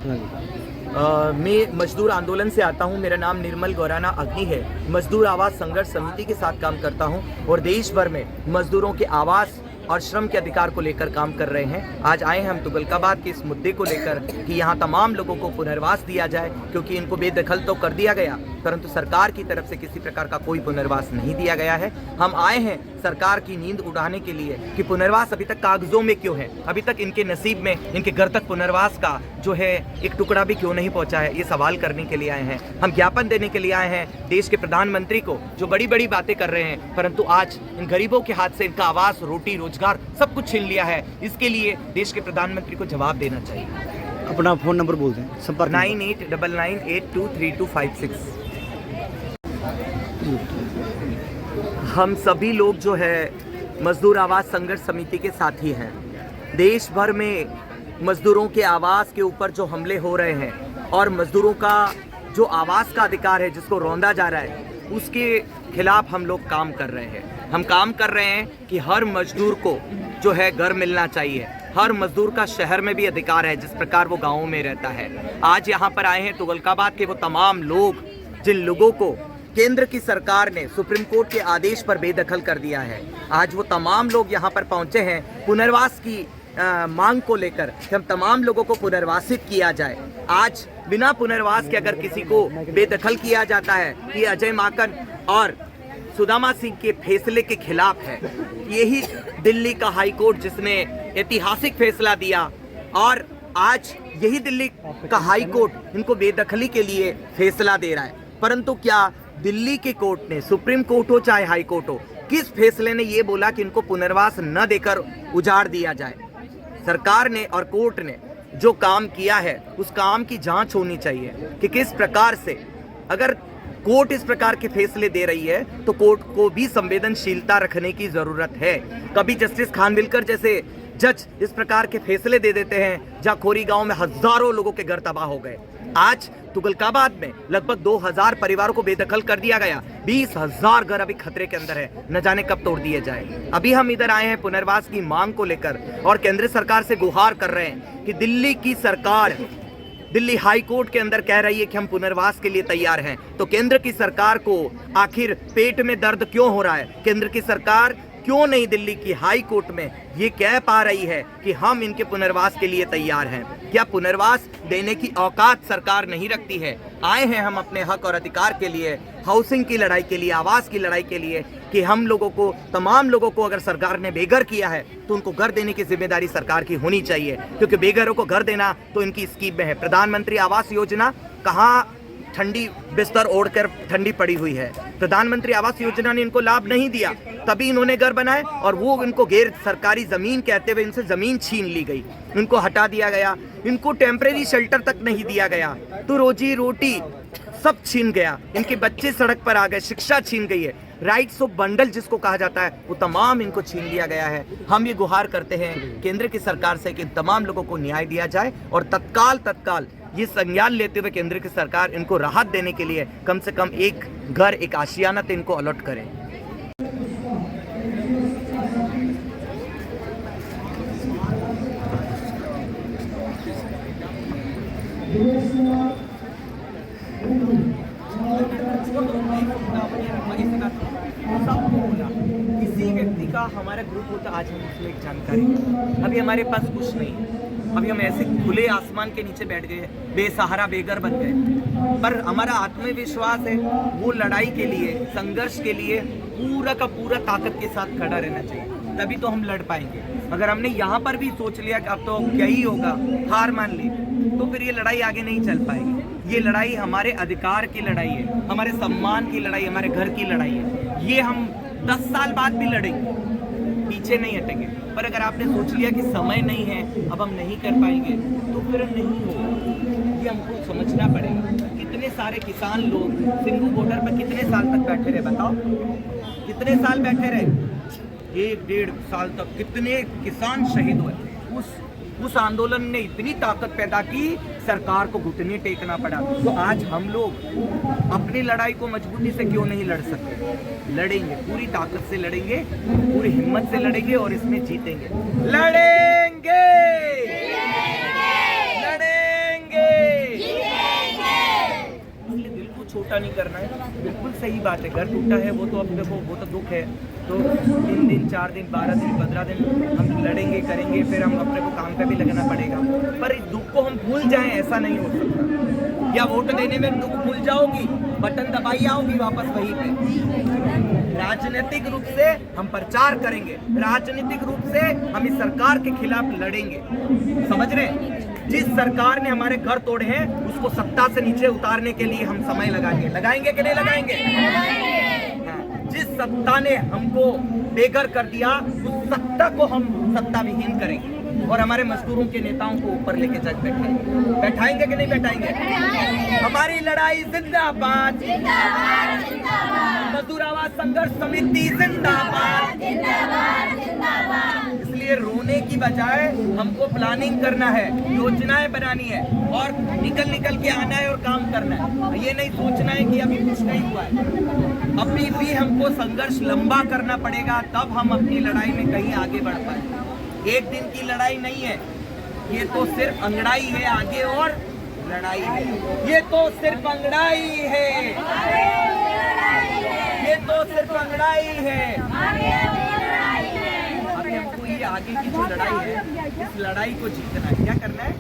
मैं मजदूर आंदोलन से आता हूं। मेरा नाम निर्मल गौराना अग्नि है। मजदूर आवाज संघर्ष समिति के साथ काम करता हूं और देश भर में मजदूरों के आवाज और श्रम के अधिकार को लेकर काम कर रहे हैं। आज आए हैं हम तुगलकाबाद के इस मुद्दे को लेकर कि यहाँ तमाम लोगों को पुनर्वास दिया जाए, क्योंकि इनको बेदखल तो कर दिया गया परंतु सरकार की तरफ से किसी प्रकार का कोई पुनर्वास नहीं दिया गया है। हम आए हैं सरकार की नींद उड़ाने के लिए कि पुनर्वास अभी तक कागजों में क्यों है, अभी तक इनके नसीब में, इनके घर तक पुनर्वास का जो है एक टुकड़ा भी क्यों नहीं पहुंचा है, ये सवाल करने के लिए आए हैं। हम ज्ञापन देने के लिए आए हैं देश के प्रधानमंत्री को, जो बड़ी बड़ी बातें कर रहे हैं परंतु आज इन गरीबों के हाथ से इनका आवास, रोटी, रोजगार सब कुछ छीन लिया है। इसके लिए देश के प्रधानमंत्री को जवाब देना चाहिए। अपना फोन नंबर बोल दें, संपर्क 9899823256। हम सभी लोग जो है मजदूर आवाज संघर्ष समिति के साथी हैं। देश भर में मजदूरों के आवास के ऊपर जो हमले हो रहे हैं और मजदूरों का जो आवास का अधिकार है जिसको रौंदा जा रहा है, उसके खिलाफ हम लोग काम कर रहे हैं। हम काम कर रहे हैं कि हर मजदूर को जो है घर मिलना चाहिए। हर मजदूर का शहर में भी अधिकार है जिस प्रकार वो गाँव में रहता है। आज यहाँ पर आए हैं तुगलकाबाद के वो तमाम लोग जिन लोगों को केंद्र की सरकार ने सुप्रीम कोर्ट के आदेश पर बेदखल कर दिया है। आज वो तमाम लोग यहाँ पर पहुँचे हैं पुनर्वास की मांग को लेकर कि हम तमाम लोगों को पुनर्वासित किया जाए। आज बिना पुनर्वास के अगर किसी को बेदखल किया जाता है, कि अजय माकन और सुदामा सिंह के फैसले के खिलाफ है। यही दिल्ली का हाई कोर्ट जिसने ऐतिहासिक फैसला दिया और आज यही दिल्ली का हाई कोर्ट इनको बेदखली के लिए फैसला दे रहा है। परंतु क्या दिल्ली के कोर्ट ने, सुप्रीम कोर्ट हो चाहे हाई कोर्ट हो, किस फैसले ने ये बोला कि इनको पुनर्वास न देकर उजाड़ दिया जाए? सरकार ने और कोर्ट ने जो काम किया है उस काम की जांच होनी चाहिए कि किस प्रकार से, अगर कोर्ट इस प्रकार के फैसले दे रही है तो कोर्ट को भी संवेदनशीलता रखने की जरूरत है। कभी जस्टिस खानविलकर जैसे जज इस प्रकार के फैसले दे देते हैं जहां खोरी गांव में हजारों लोगों के घर तबाह हो गए। आज तुगलकाबाद में लगभग 2000 परिवारों को बेदखल कर दिया गया। 20,000 घर अभी खतरे के अंदर है, न जाने कब तोड़ दिए जाए। अभी हम इधर आए हैं पुनर्वास की मांग को लेकर और केंद्र सरकार से गुहार कर रहे हैं कि दिल्ली की सरकार, दिल्ली हाई कोर्ट के अंदर कह रही है कि हम पुनर्वास के लिए तैयार हैं, तो केंद्र की सरकार को आखिर पेट में दर्द क्यों हो रहा है? केंद्र की सरकार क्यों नहीं दिल्ली की हाई कोर्ट में ये कह पा रही है कि हम इनके पुनर्वास के लिए तैयार हैं? क्या पुनर्वास देने की औकात सरकार नहीं रखती है? आए हैं हम अपने हक और अधिकार के लिए, हाउसिंग की लड़ाई के लिए, आवास की लड़ाई के लिए, कि हम लोगों को, तमाम लोगों को अगर सरकार ने बेघर किया है तो उनको घर देने की जिम्मेदारी सरकार की होनी चाहिए, क्योंकि बेघरों को घर देना तो इनकी स्कीम में है। प्रधानमंत्री आवास योजना कहाँ ठंडी बिस्तर ओढ़कर ठंडी पड़ी हुई है? प्रधानमंत्री आवास योजना ने इनको लाभ नहीं दिया, तभी इन्होंने घर बनाए और वो इनको गैर सरकारी जमीन कहते हुए इनसे जमीन छीन ली गई, इनको हटा दिया गया, इनको टेम्परेरी शेल्टर तक नहीं दिया गया, तो रोजी रोटी सब छीन गया, इनके बच्चे सड़क पर आ गए, शिक्षा छीन गई है, राइट्स ऑफ बंडल जिसको कहा जाता है वो तमाम इनको छीन लिया गया है। हम ये गुहार करते हैं केंद्र की सरकार से कि तमाम लोगों को न्याय दिया जाए और तत्काल ये संज्ञान लेते हुए केंद्र की सरकार इनको राहत देने के लिए कम से कम एक घर, एक आशियाना तो इनको अलॉट करे। किसी व्यक्ति का हमारा ग्रुप होता, आज हम उसमें एक जानकारी, अभी हमारे पास कुछ नहीं है, अभी हम ऐसे खुले आसमान के नीचे बैठ गए, बेसहारा बेघर बन गए, पर हमारा आत्मविश्वास है वो लड़ाई के लिए, संघर्ष के लिए पूरा का पूरा ताकत के साथ खड़ा रहना चाहिए, तभी तो हम लड़ पाएंगे। अगर हमने यहाँ पर भी सोच लिया कि अब तो क्या ही होगा, हार मान ली, तो फिर ये लड़ाई आगे नहीं चल पाएगी। ये लड़ाई हमारे अधिकार की लड़ाई है, हमारे सम्मान की लड़ाई, हमारे घर की लड़ाई है। ये हम 10 साल बाद भी लड़ेंगे, पीछे नहीं हटेंगे। पर अगर आपने सोच लिया कि समय नहीं है, अब हम नहीं कर पाएंगे, तो फिर नहीं होगा। ये हमको समझना पड़ेगा। कितने सारे किसान लोग सिंधु बॉर्डर पर कितने साल तक बैठे रहे, बताओ कितने साल बैठे रहे? 1-1.5 साल तक कितने किसान शहीद हुए। उस आंदोलन ने इतनी ताकत पैदा की, सरकार को घुटने टेकना पड़ा। तो आज हम लोग अपनी लड़ाई को मजबूती से क्यों नहीं लड़ सकते? लड़ेंगे, पूरी ताकत से लड़ेंगे, पूरी हिम्मत से लड़ेंगे और इसमें जीतेंगे। लड़ेंगे, लड़ेंगे। टूटा नहीं करना है। बिल्कुल सही बात है, घर टूटा है वो तो अब देखो वो तो दुख है, तो 3 दिन 4 दिन 12 दिन 15 दिन हम लड़ेंगे करेंगे, फिर हम अपने को काम पे भी लगना पड़ेगा। पर इस दुख को हम भूल जाएं ऐसा नहीं हो सकता। या वोट देने में दुख भूल जाओगी, बटन दबाई आओगी वापस वहीं पे। राजनीतिक रूप से हम प्रचार करेंगे, राजनीतिक रूप से हम इस सरकार के खिलाफ लड़ेंगे। समझ रहे हैं? जिस सरकार ने हमारे घर तोड़े हैं उसको सत्ता से नीचे उतारने के लिए हम समय लगाएंगे। लगाएंगे कि नहीं लगाएंगे? हाँ। जिस सत्ता ने हमको बेघर कर दिया उस सत्ता को हम सत्ता विहीन करेंगे और हमारे मजदूरों के नेताओं को ऊपर लेके चल बैठाएंगे। बैठाएंगे कि नहीं बैठाएंगे? हमारी लड़ाई जिंदाबाद, मजदूर आवाज संघर्ष समिति जिंदाबाद। इसलिए रोने की बजाय हमको प्लानिंग करना है, योजनाएं बनानी है और निकल के आना है और काम करना है। ये नहीं सोचना है कि अभी कुछ नहीं हुआ है। अभी भी हमको संघर्ष लंबा करना पड़ेगा, तब हम अपनी लड़ाई में कहीं आगे बढ़ पाए। एक दिन की लड़ाई नहीं है ये, तो सिर्फ अंगड़ाई है, आगे और लड़ाई है। ये तो सिर्फ अंगड़ाई है, ये तो सिर्फ अंगड़ाई है। अभी हमको ये आगे की जो लड़ाई है, इस लड़ाई को जीतना है। क्या करना है?